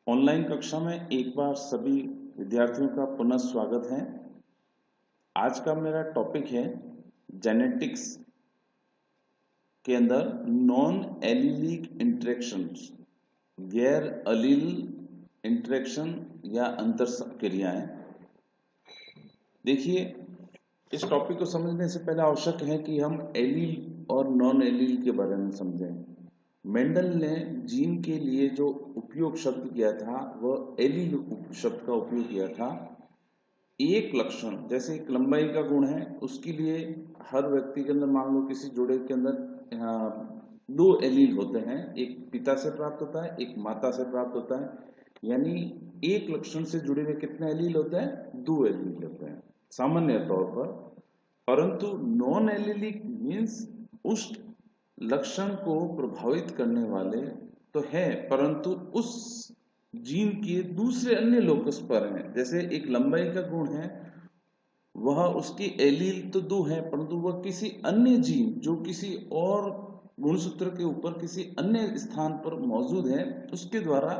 Online कक्षा में एक बार सभी विद्यार्थियों का पुनः स्वागत है। आज का मेरा टॉपिक है जेनेटिक्स के अंदर नॉन एलिलिक इंटरेक्शंस, गैर अलील इंटरेक्शन या अंतर क्रियाएं। देखिए, इस टॉपिक को समझने से पहले आवश्यक है कि हम एलील और नॉन एलील के बारे में समझें। मेंडल ने जीन के लिए जो उपयोग शब्द किया था वह एलील शब्द का उपयोग किया था। एक लक्षण जैसे एक लंबाई का गुण है, उसके लिए हर व्यक्ति के अंदर, मान लो किसी जोड़े के अंदर दो एलील होते हैं, एक पिता से प्राप्त होता है, एक माता से प्राप्त होता है। यानी एक लक्षण से जुड़े हुए कितने एलील होते हैं? दो एलील होते हैं सामान्य तौर पर। परंतु नॉन एलिलिक मीन्स उस लक्षण को प्रभावित करने वाले तो है, परंतु उस जीन के दूसरे अन्य लोकस पर हैं। जैसे एक लंबाई का गुण है, वह उसकी एलील तो दो है, परंतु वह किसी अन्य जीन जो किसी और गुणसूत्र के ऊपर किसी अन्य स्थान पर मौजूद है, उसके द्वारा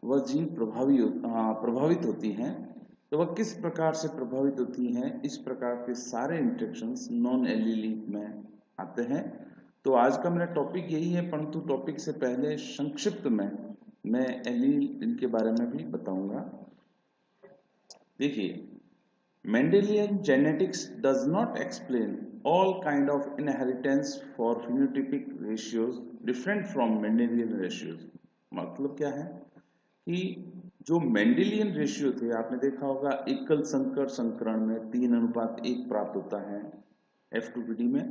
वह जीन प्रभावित होती हैं। तो वह किस प्रकार से प्रभावित होती हैं, इस प्रकार के सारे इंटरेक्शंस नॉन एलिलिक में आते हैं। तो आज का मेरा टॉपिक यही है, परंतु टॉपिक से पहले संक्षिप्त में मैं एलील इनके बारे में भी बताऊंगा। देखिए, Mendelian genetics does not explain all kind of inheritance for phenotypic ratios different from Mendelian ratios। मतलब क्या है कि जो मेंडेलियन रेशियो थे, आपने देखा होगा एकल संकर संकरण में 3:1 प्राप्त होता है F2PD में,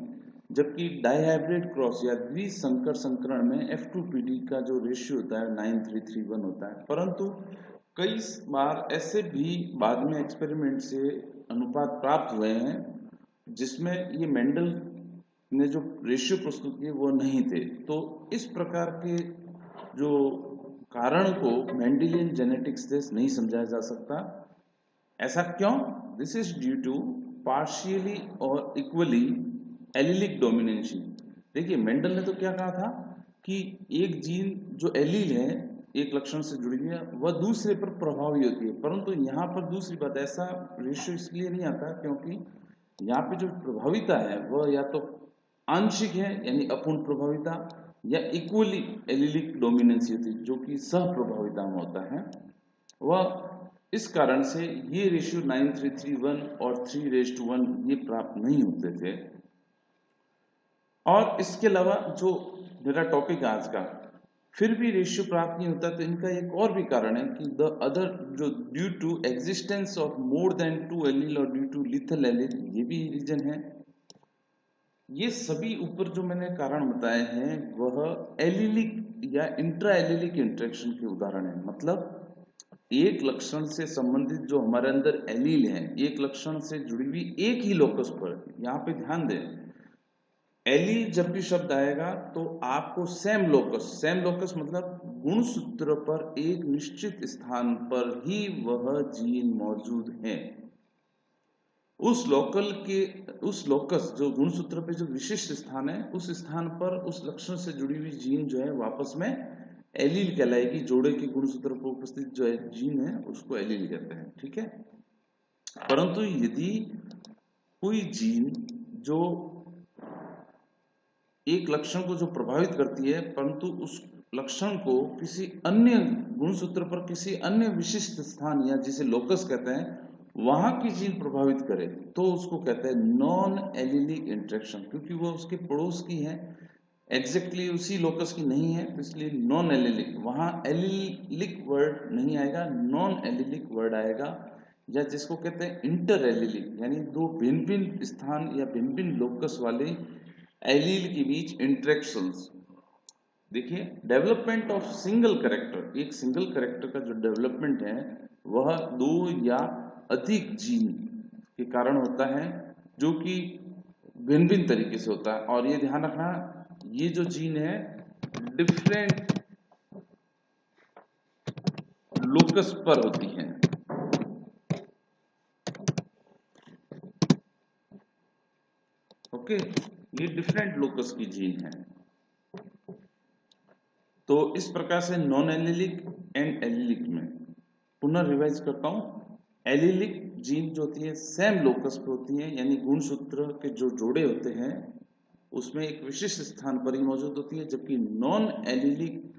जबकि डाइहाइब्रिड क्रॉस या द्विसंकर संकरण में F2PD का जो रेशियो होता है 9:3:1 होता है। परंतु कई बार ऐसे भी बाद में एक्सपेरिमेंट से अनुपात प्राप्त हुए हैं जिसमें ये मेंडल ने जो रेशियो प्रस्तुत किए वो नहीं थे। तो इस प्रकार के जो कारण को मेंडेलियन जेनेटिक्स से नहीं समझाया जा सकता। ऐसा क्यों? This is due to partially और इक्वली एलिलिक डोमिनेंसी। देखिए, मेंडल ने तो क्या कहा था कि एक जीन जो एलील है, एक लक्षण से जुड़ी हुई है, वह दूसरे पर प्रभावी होती है। परंतु यहाँ पर दूसरी बात, ऐसा रेशियो इसलिए नहीं आता क्योंकि यहाँ पे जो प्रभाविता है वह या तो आंशिक है यानी अपूर्ण प्रभाविता, या इक्वली एलिलिक डोमिनेंसी होती है जो कि सह प्रभाविता में होता है। वह इस कारण से ये रेशियो 9:3:1 और 3:1 ये प्राप्त नहीं होते थे। और इसके अलावा जो मेरा टॉपिक है आज का, फिर भी रेशियो प्राप्त नहीं होता, तो इनका एक और भी कारण है कि द अदर जो due to existence of more than 2 allele और ड्यू टू लिथल एलील, ये भी रीजन है। ये सभी ऊपर जो मैंने कारण बताए हैं वह एलिलिक या इंट्रा एलिलिक इंटरेक्शन के उदाहरण है। मतलब एक लक्षण से संबंधित जो हमारे अंदर एलील है, एक लक्षण से जुड़ी हुई एक ही लोकस पर, यहाँ पे ध्यान दें, एलील जब भी शब्द आएगा तो आपको सेम लोकस मतलब गुणसूत्र पर एक निश्चित स्थान पर ही वह जीन मौजूद है। उस लोकस जो गुणसूत्र पे जो विशिष्ट स्थान है, उस स्थान पर उस लक्षण से जुड़ी हुई जीन जो है वापस में एलील कहलाएगी। जोड़े के गुणसूत्र पर उपस्थित जो है जीन है उसको एलील कहते हैं, ठीक है। परंतु यदि कोई जीन जो एक लक्षण को जो प्रभावित करती है, परंतु उस लक्षण को किसी अन्य गुणसूत्र पर किसी अन्य विशिष्ट स्थान या जिसे लोकस कहते हैं वहां की जीन प्रभावित करे, तो उसको कहते हैं नॉन एलिलिक इंटरेक्शन। क्योंकि वो उसके पड़ोस की है, एग्जैक्टली उसी लोकस की नहीं है, तो इसलिए नॉन एलिलिक, वहां एलिलिक वर्ड नहीं आएगा, नॉन एलिलिक वर्ड आएगा। या जिसको कहते हैं इंटर एलिलिक, यानी दो भिन्न भिन्न स्थान या भिन्न भिन्न लोकस वाले एलील के बीच इंटरेक्शंस। देखिए, डेवलपमेंट ऑफ सिंगल कैरेक्टर, एक सिंगल कैरेक्टर का जो डेवलपमेंट है वह दो या अधिक जीन के कारण होता है, जो कि भिन्न भिन्न तरीके से होता है। और ये ध्यान रखना, ये जो जीन है डिफरेंट लोकस पर होती है। ओके, ये डिफरेंट लोकस की जीन है। तो इस प्रकार से नॉन एलिलिक एंड एलिलिक में पुनः रिवाइज करता हूँ। एलिलिक जीन जो होती है सेम लोकस पे होती है, यानी गुणसूत्र के जो जोड़े होते हैं उसमें एक विशिष्ट स्थान पर ही मौजूद होती है, जबकि नॉन एलिलिक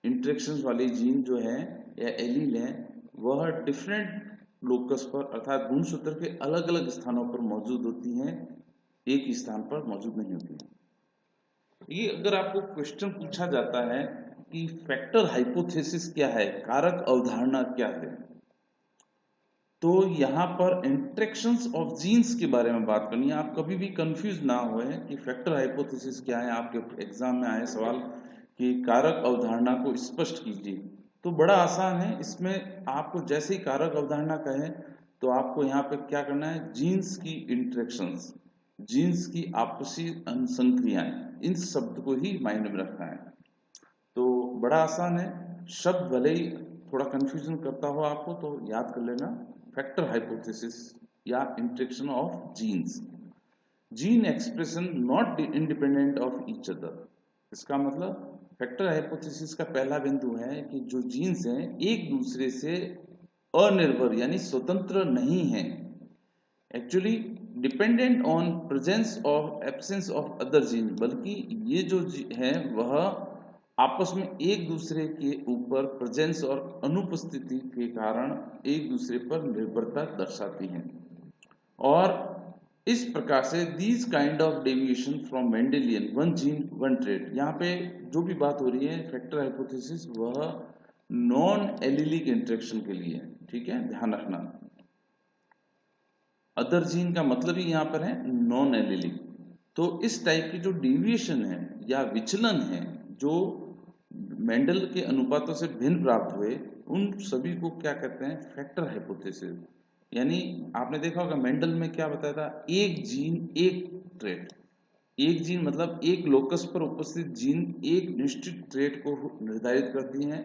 इंटरेक्शंस वाली जीन जो है या एलील है वह डिफरेंट लोकस पर अर्थात गुणसूत्र के अलग अलग स्थानों पर मौजूद होती हैं, एक ही स्थान पर मौजूद नहीं होती है। ये अगर आपको क्वेश्चन पूछा जाता है कि फैक्टर हाइपोथेसिस क्या है, कारक अवधारणा क्या है, तो यहाँ पर इंटरेक्शंस ऑफ जीन्स के बारे में बात करनी है। आप कभी भी कंफ्यूज ना हुए कि फैक्टर हाइपोथेसिस क्या है। आपके एग्जाम में आए सवाल कि कारक अवधारणा को स्पष्ट कीजिए, तो बड़ा आसान है। इसमें आपको जैसे ही कारक अवधारणा कहे तो आपको यहाँ पे क्या करना है, जीन्स की इंटरेक्शंस, जीन्स की आपसी संक्रियाएं, इन शब्द को ही माइंड में रखना है। तो बड़ा आसान है, शब्द भले ही थोड़ा कंफ्यूजन करता हो आपको तो याद कर लेना, फैक्टर हाइपोथेसिस या interaction of genes. Gene expression not independent of each other. इसका मतलब फैक्टर हाइपोथेसिस का पहला बिंदु है कि जो जीन्स हैं एक दूसरे से अनिर्भर यानी स्वतंत्र नहीं है, एक्चुअली डिपेंडेंट ऑन प्रेजेंस और एब्सेंस ऑफ अदर जीन, बल्कि ये जो है वह आपस में एक दूसरे के ऊपर प्रेजेंस और अनुपस्थिति के कारण एक दूसरे पर निर्भरता दर्शाती हैं। और इस प्रकार से these kind of deviation from Mendelian one gene one trait, यहाँ पे जो भी बात हो रही है फैक्टर हाइपोथेसिस वह नॉन एलिलिक इंटरेक्शन के लिए है, ठीक है, ध्यान रखना। अदर जीन का मतलब ही यहाँ पर है नॉन एलिलिक। तो इस टाइप की जो डेविएशन है या विचलन है जो मेंडल के अनुपातों से भिन्न प्राप्त हुए, उन सभी को क्या कहते हैं, फैक्टर हाइपोथेसिस। यानी आपने देखा होगा मेंडल में क्या बताया था, एक जीन एक ट्रेट। एक जीन मतलब एक लोकस पर उपस्थित जीन एक निश्चित ट्रेट को निर्धारित करती है,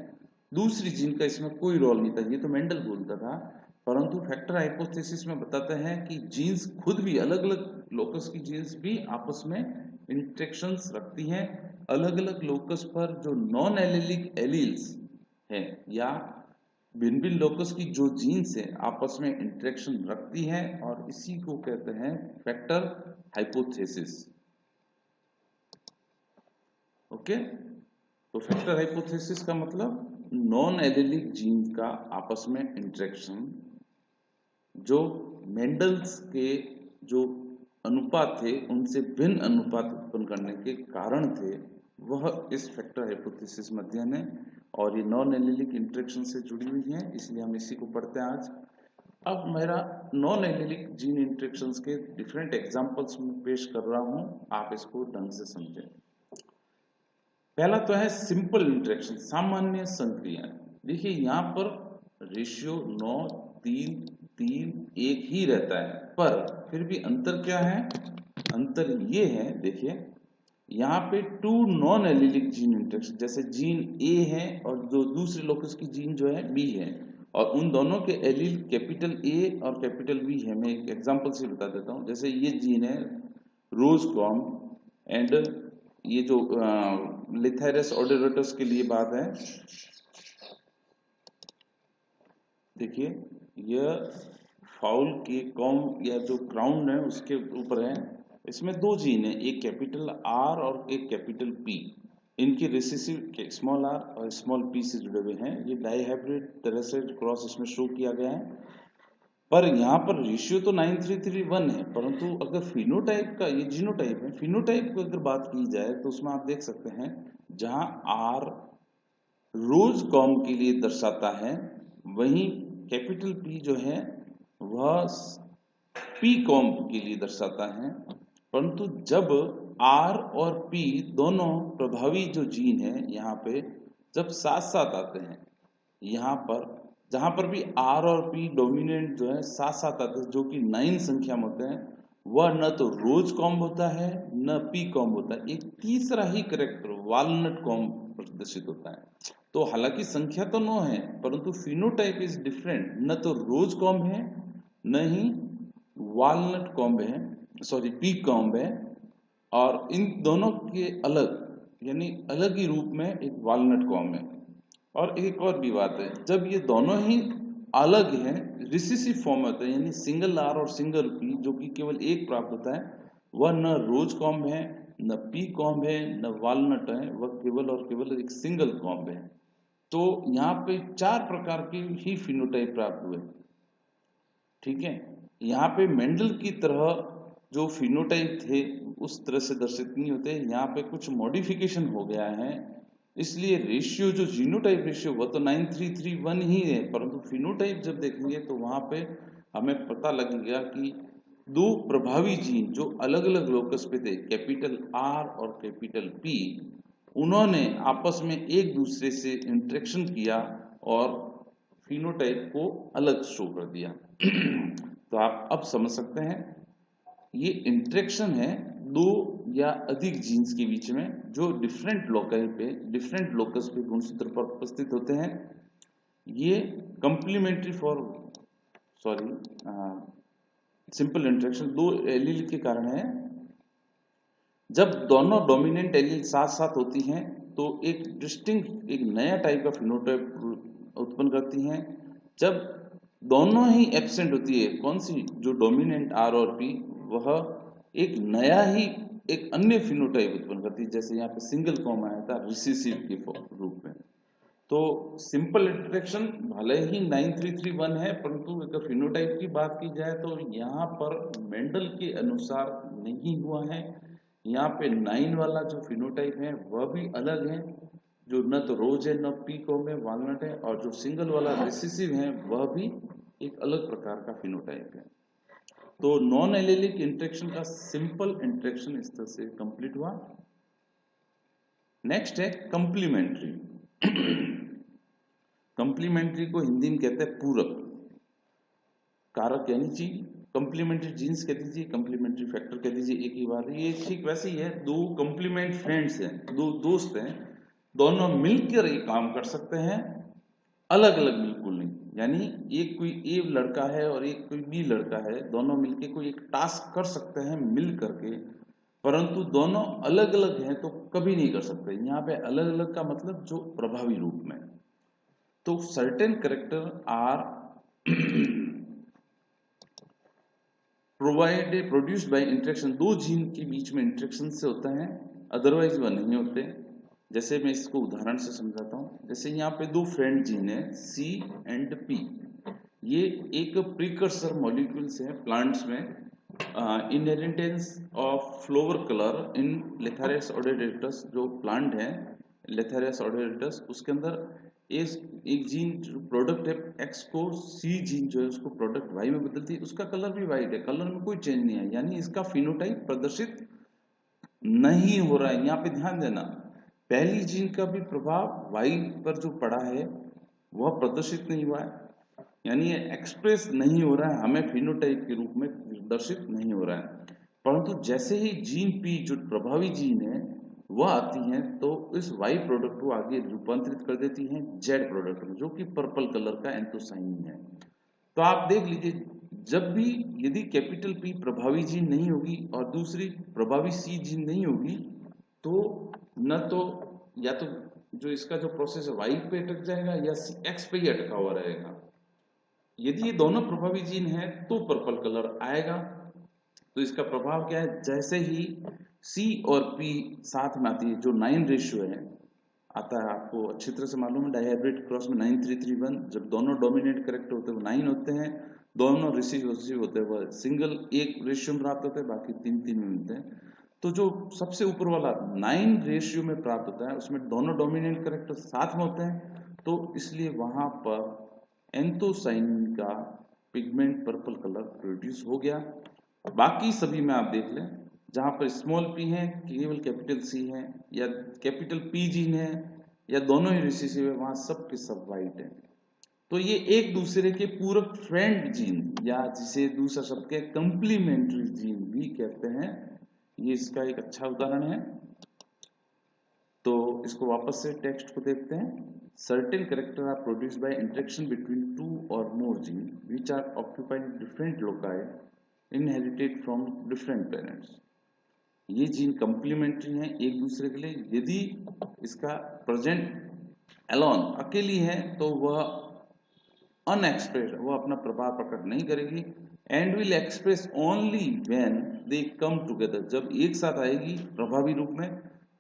दूसरी जीन का इसमें कोई रोल नहीं था, ये तो मेंडल बोलता था। परंतु फैक्टर हाइपोथेसिस में बताते हैं कि जीन्स खुद भी, अलग अलग लोकस की जीन्स भी आपस में इंटरेक्शंस रखती हैं। अलग अलग लोकस पर जो नॉन एलिलिक एलील्स हैं या भिन्न भिन्न लोकस की जो जीन्स है आपस में इंटरेक्शन रखती हैं, और इसी को कहते हैं फैक्टर हाइपोथेसिस। ओके, तो फैक्टर हाइपोथेसिस का मतलब नॉन एलिलिक जीन का आपस में इंटरेक्शन जो मेंडल्स के जो अनुपात थे उनसे भिन्न अनुपात उत्पन्न करने के कारण थे, वह इस फैक्टर हाइपोथेसिस में अध्ययन है। और ये नॉन एलिलिक इंटरेक्शन से जुड़ी हुई है, इसलिए हम इसी को पढ़ते हैं आज। अब मेरा नॉन एलिलिक जीन इंटरेक्शंस के डिफरेंट एग्जांपल्स में पेश कर रहा हूं, आप इसको ढंग से समझें। पहला तो है सिंपल इंटरेक्शन, सामान्य संक्रिया। देखिए यहाँ पर रेशियो 9 3 3 1 ही रहता है, पर फिर भी अंतर क्या है, अंतर ये है, देखिए यहाँ पे 2 नॉन एलिलिक जीन इंटरेक्शन, जैसे जीन ए है और जो दूसरे लोकस की जीन जो है बी है, और उन दोनों के एलील कैपिटल ए और कैपिटल बी है। मैं एक एग्जांपल से बता देता हूँ, जैसे ये जीन है रोजकॉम एंड ये जो लिथायरस ओडोरेटस के लिए बात है, देखिए यह फाउल के कॉम या जो क्राउन है उसके ऊपर है। इसमें 2 जीन है, एक कैपिटल आर और एक कैपिटल पी। इनके रिसेसिव स्मॉल आर और स्मॉल पी से जुड़े हुए हैं। ये डाइहाइब्रिड तेरेसॉइड क्रॉस इसमें शो किया गया है, पर यहाँ पर रेशियो तो 9331 है, परंतु अगर फिनोटाइप का, ये जीनोटाइप है, फिनोटाइप की अगर बात की जाए तो उसमें आप देख सकते हैं जहां आर रोज कॉम के लिए दर्शाता है, वहीं कैपिटल पी जो है वह पी कॉम के लिए दर्शाता है। परंतु जब आर और पी दोनों प्रभावी जो जीन है यहाँ पे जब साथ साथ आते हैं, यहाँ पर जहां पर भी आर और पी डोमिनेंट जो है साथ साथ आते हैं, जो कि 9 संख्या में होते हैं, वह न तो रोज कॉम्ब होता है न पी कॉम्ब होता है, एक तीसरा ही करेक्टर वालनट कॉम्ब प्रदर्शित होता है। तो हालांकि संख्या तो 9 है, परंतु फिनोटाइप इज डिफरेंट, न तो रोज कॉम्ब है न ही वालनट कॉम्ब है, सॉरी पी कॉम्ब है, और इन दोनों के अलग यानी अलग ही रूप में एक वालनट कॉम्ब है। और एक और भी बात है, जब ये दोनों ही अलग हैं, रिसेसिव फॉर्म होता है, यानी सिंगल आर और सिंगल पी जो कि केवल एक प्राप्त होता है, वह न रोज कॉम्ब है, न पी कॉम्ब है, न वालनट है, वह केवल और केवल एक सिंगल कॉम्ब है। तो यहाँ पे 4 प्रकार के ही फिनोटाइप प्राप्त हुए। ठीक है, यहाँ पे मेंडल की तरह जो फिनोटाइप थे उस तरह से दर्शित नहीं होते, यहाँ पे कुछ मॉडिफिकेशन हो गया है, इसलिए रेशियो जो जीनोटाइप रेशियो वह तो 9331 ही है, परंतु फिनोटाइप जब देखेंगे तो वहां पे हमें पता लगेगा कि दो प्रभावी जीन जो अलग अलग लोकस पे थे, कैपिटल आर और कैपिटल पी, उन्होंने आपस में एक दूसरे से इंटरेक्शन किया और फिनोटाइप को अलग शो कर दिया। तो आप अब समझ सकते हैं ये इंटरेक्शन है दो या अधिक जीन्स के बीच में जो डिफरेंट लोकल पे, डिफरेंट लोकस पे गुणसूत्र पर उपस्थित होते हैं। ये कंप्लीमेंट्री फॉर सिंपल इंटरेक्शन दो एलील के कारण है। जब दोनों डोमिनेंट एलील साथ साथ होती हैं तो एक डिस्टिंक्ट, एक नया टाइप का फिनोटाइप उत्पन्न करती हैं। जब दोनों ही एब्सेंट होती है, कौन सी, जो डोमिनेंट आर और पी, वह एक नया ही एक अन्य फिनोटाइप उत्पन्न करती है, जैसे यहाँ पे सिंगल कॉम आया था रिसेसिव के रूप में। तो सिंपल इंटरेक्शन भले ही 9331 है, परंतु अगर फिनोटाइप की बात की जाए तो यहाँ पर मेंडल के अनुसार नहीं हुआ है। यहाँ पे 9 वाला जो फिनोटाइप है वह भी अलग है, जो न तो रोज है न पी कॉम है, वालनट है, और जो सिंगल वाला रिसेसिव है वह भी एक अलग प्रकार का फिनोटाइप है। तो नॉन एलेलिक इंटरेक्शन का सिंपल इंटरेक्शन इस तरह से कंप्लीट हुआ। नेक्स्ट है कंप्लीमेंट्री। कंप्लीमेंट्री को हिंदी में कहते हैं पूरक कारक, यानी जी कंप्लीमेंट्री जीन्स कह दीजिए, कंप्लीमेंट्री फैक्टर कह दीजिए, एक ही बात। ये ठीक वैसे ही है, दो कंप्लीमेंट फ्रेंड्स हैं, दो दोस्त हैं, दोनों मिलकर एक काम कर सकते हैं, अलग अलग बिल्कुल नहीं। यानी एक कोई ए लड़का है और एक कोई बी लड़का है, दोनों मिलकर कोई एक टास्क कर सकते हैं मिल करके, परंतु दोनों अलग अलग हैं तो कभी नहीं कर सकते। यहाँ पे अलग अलग का मतलब जो प्रभावी रूप में। तो certain character are produced by interaction, दो जीन के बीच में इंटरेक्शन से होता है, अदरवाइज वह नहीं होते। जैसे मैं इसको उदाहरण से समझाता हूँ। जैसे यहाँ पे दो फ्रेंड जीन है सी एंड पी, ये एक प्रीकर्सर मॉलिक्यूल्स हैं प्लांट्स में। Inheritance of flower colour in लेथारियस ओडेरेटस, जो प्लांट है लेथारियस ओडेरेटस, उसके अंदर एक जीन जो प्रोडक्ट है एक्स को सी जीन जो है उसको प्रोडक्ट वाई में बदलती है, उसका कलर भी वाइट है, कलर में कोई चेंज नहीं है, यानी इसका फिनोटाइप प्रदर्शित नहीं हो रहा है। यहाँ पे ध्यान देना, पहली जीन का भी प्रभाव वाई पर जो पड़ा है वह प्रदर्शित नहीं हुआ है, यानी ये एक्सप्रेस नहीं हो रहा है, हमें फिनोटाइप के रूप में प्रदर्शित नहीं हो रहा है। परंतु जैसे ही जीन पी जो प्रभावी जीन है वह आती है तो इस वाई प्रोडक्ट को आगे रूपांतरित कर देती है जेड प्रोडक्ट में, जो कि पर्पल कलर का एंथोसाइन है। तो आप देख लीजिए, जब भी यदि कैपिटल पी प्रभावी जीन नहीं होगी और दूसरी प्रभावी सी जीन नहीं होगी, तो न तो या तो जो इसका जो प्रोसेस है वाई पे अटक जाएगा या एक्स पे ही अटका हुआ रहेगा। यदि ये दोनों प्रभावी जीन है तो पर्पल कलर आएगा। तो इसका प्रभाव क्या है, जैसे ही सी और पी साथ में आती है, जो 9 रेशियो है आता है, आपको अच्छी तरह से मालूम है, डायहाइब्रिड क्रॉस में 9331, जब दोनों डोमिनेट करेक्ट होते हैं वो 9 होते हैं, दोनों रिसीव होते हैं वह सिंगल एक रेशियो में प्राप्त होते हैं, बाकी 3 में मिलते हैं। तो जो सबसे ऊपर वाला 9 रेशियो में प्राप्त होता है उसमें दोनों डोमिनेंट करेक्टर साथ में होते हैं, तो इसलिए वहां पर एंथोसाइन का पिगमेंट पर्पल कलर प्रोड्यूस हो गया। बाकी सभी में आप देख लें, जहां पर स्मॉल पी है, केवल कैपिटल सी है, या कैपिटल पी जीन है, या दोनों ही रिसेसिव है, वहां सब के सब वाइट है। तो ये एक दूसरे के पूरक फ्रेंड जीन, या जिसे दूसरा शब्द के कंप्लीमेंट्री जीन भी कहते हैं, ये इसका एक अच्छा उदाहरण है। तो इसको वापस से टेक्स्ट को देखते हैं। Certain character are produced by interaction between two और more gene which are occupying different loci inherited from different parents. ये जीन कंप्लीमेंट्री हैं एक दूसरे के लिए। यदि इसका प्रेजेंट एलोन अकेली है तो वह अनएक्सप्रेस्ड, वो अपना प्रभाव प्रकट नहीं करेगी, and will express only when they come together, जब एक साथ आएगी प्रभावी रूप में,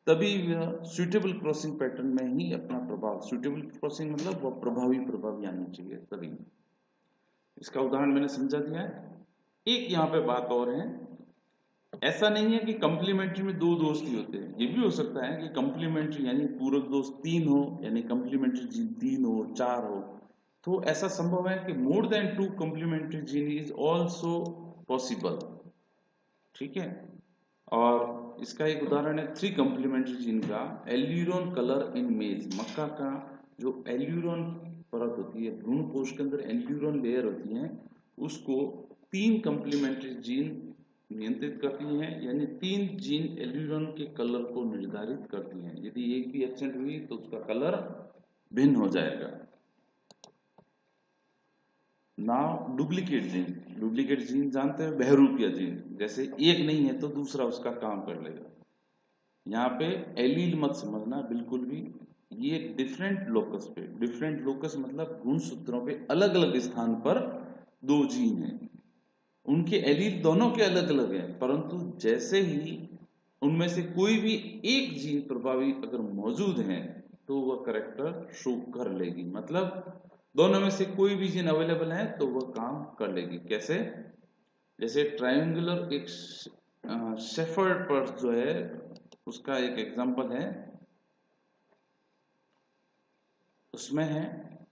तभी वह सुइटेबल क्रॉसिंग पैटर्न में ही अपना प्रभाव, सुइटेबल क्रॉसिंग मतलब वह प्रभावी आनी चाहिए तभी। इसका उदाहरण मैंने समझा दिया है। एक यहाँ पे बात और है, ऐसा नहीं है कि कंप्लीमेंट्री में दो दोस्त ही होते हैं, ये भी हो सकता है कि कंप्लीमेंट्री यानी पूरक दोस्त तीन हो, यानी कंप्लीमेंट्री जीन तीन हो, चार हो, तो ऐसा संभव है कि more than two complementary gene is also possible, ठीक है। और इसका एक उदाहरण है थ्री कंप्लीमेंट्री जीन का, एल्यूरोन कलर इन मेज, मक्का का जो एल्यूरोन परत होती है, भ्रूण कोश के अंदर एल्यूरोन लेयर होती है, उसको तीन कंप्लीमेंट्री जीन नियंत्रित करती हैं, यानी तीन जीन एल्यूरोन के कलर को निर्धारित करती हैं। यदि एक भी एब्सेंट हुई तो उसका कलर भिन्न हो जाएगा। Now duplicate gene, duplicate gene जानते हैं, बहरूपिया जीन, जैसे एक नहीं है तो दूसरा उसका काम कर लेगा। यहाँ पे एलील मत समझना बिल्कुल भी, ये डिफरेंट लोकस पे, डिफरेंट लोकस मतलब गुणसूत्रों पे अलग अलग स्थान पर दो जीन हैं, उनके एलील दोनों के अलग अलग हैं, परंतु जैसे ही उनमें से कोई भी एक जीन प्रभावी अगर मौजूद है तो वह करेक्टर शो कर लेगी, मतलब दोनों में से कोई भी जीन अवेलेबल है तो वह काम कर लेगी। कैसे? जैसे ट्रायंगुलर एक शेफर्ड पर्स जो है उसका एक एग्जांपल है, उसमें है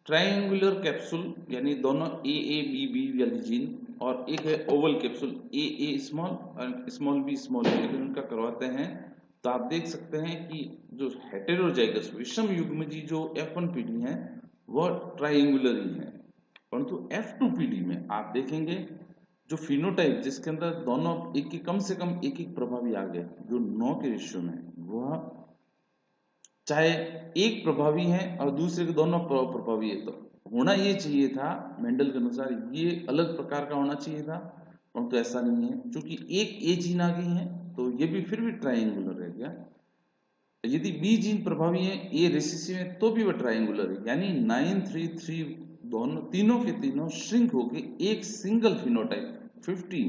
ट्रायंगुलर कैप्सूल, यानी दोनों ए बी बी वाली जीन, और एक है ओवल कैप्सूल ए स्मॉल और स्मॉल बी स्मॉल, यदि उनका करवाते हैं तो आप देख सकते हैं कि जो हेटेरोजाइगस विषम युग्मजी जो F1 पीढ़ी है वह ट्रायंगुलर ही है, परंतु F2 पीढ़ी में आप देखेंगे जो फिनोटाइप जिसके अंदर दोनों एक की कम से कम एक प्रभावी आ गए, जो 9 के रेशियो में, वह चाहे एक प्रभावी है और दूसरे के दोनों प्रभावी है, तो होना ये चाहिए था मेंडल के अनुसार ये अलग प्रकार का होना चाहिए था, परंतु ऐसा नहीं है, क्योंकि एक ए जीन आ गई है तो ये भी फिर भी ट्रायंगुलर रह गया। यदि बी जीन प्रभावी है, ए रिसेसिव है, तो भी वह ट्रायंगुलर है, यानी 933 दोनों तीनों के तीनों श्रिंक होके एक सिंगल फिनोटाइप 15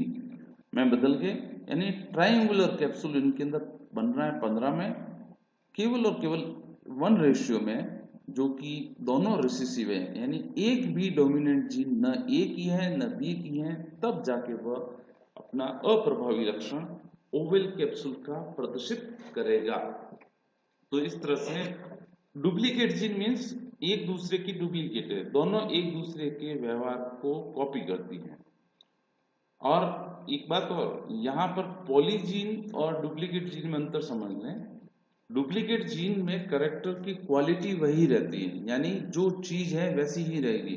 में बदल गए, यानी ट्रायंगुलर कैप्सूल इनके अंदर बन रहा है 15 में, केवल और केवल 1 रेशियो में, जो कि दोनों रिसेसिव है, यानी एक भी डोमिनेंट जीन न ए की है न बी की है, तब जाके वह अपना अप्रभावी लक्षण ओवल कैप्सूल का प्रदर्शित करेगा। तो इस तरह से डुप्लीकेट जीन मीन्स एक दूसरे की डुप्लीकेट है, दोनों एक दूसरे के व्यवहार को कॉपी करती है। और एक बात और, यहाँ पर पॉलीजीन और डुप्लीकेट जीन में अंतर समझ लें। डुप्लीकेट जीन में करेक्टर की क्वालिटी वही रहती है, यानी जो चीज है वैसी ही रहेगी,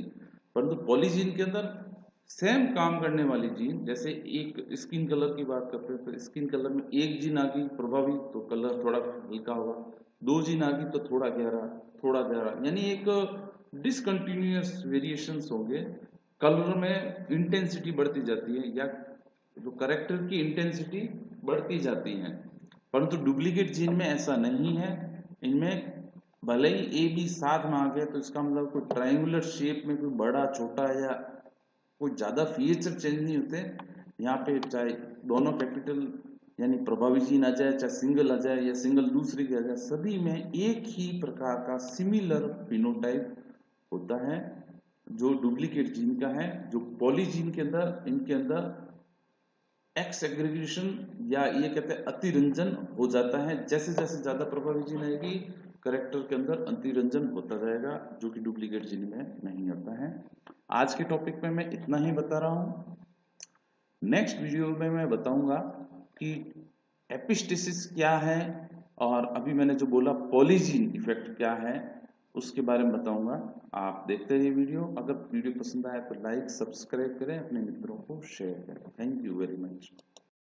परंतु पॉलीजीन के अंदर सेम काम करने वाली जीन, जैसे एक स्किन कलर की बात करते हैं तो स्किन कलर में एक जीन आ गई प्रभावी तो कलर थोड़ा हल्का होगा, दो जीन आ गई तो थोड़ा गहरा, यानी एक डिसकंटिन्यूअस वेरिएशंस होंगे, कलर में इंटेंसिटी बढ़ती जाती है या जो करेक्टर की इंटेंसिटी बढ़ती जाती है, परंतु डुप्लीकेट जीन में ऐसा नहीं है। इनमें भले ही ए बी साथ में आ गया तो इसका मतलब कोई ट्रायंगुलर शेप में कोई बड़ा छोटा या कोई ज्यादा फीचर चेंज नहीं होते। यहाँ पे चाहे दोनों कैपिटल यानी प्रभावी जीन आ जाए, चाहे सिंगल आ जाए या सिंगल दूसरे की आ जाए, सभी में एक ही प्रकार का सिमिलर फिनोटाइप होता है जो डुप्लीकेट जीन का है। जो पॉलीजीन के अंदर इनके अंदर एक्स एग्रीगेशन या ये कहते हैं अतिरंजन हो जाता है, जैसे जैसे ज्यादा प्रभावी जीन आएगी करेक्टर के अंदर अतिरंजन होता जाएगा, जो कि डुप्लीकेट जीन में नहीं होता है। आज के टॉपिक में मैं इतना ही बता रहा हूं, नेक्स्ट वीडियो में मैं बताऊंगा कि एपिस्टेसिस क्या है, और अभी मैंने जो बोला पॉलीजीन इफेक्ट क्या है उसके बारे में बताऊंगा। आप देखते रहिए वीडियो, अगर वीडियो पसंद आए तो लाइक सब्सक्राइब करें, अपने मित्रों को शेयर करें। Thank you very much.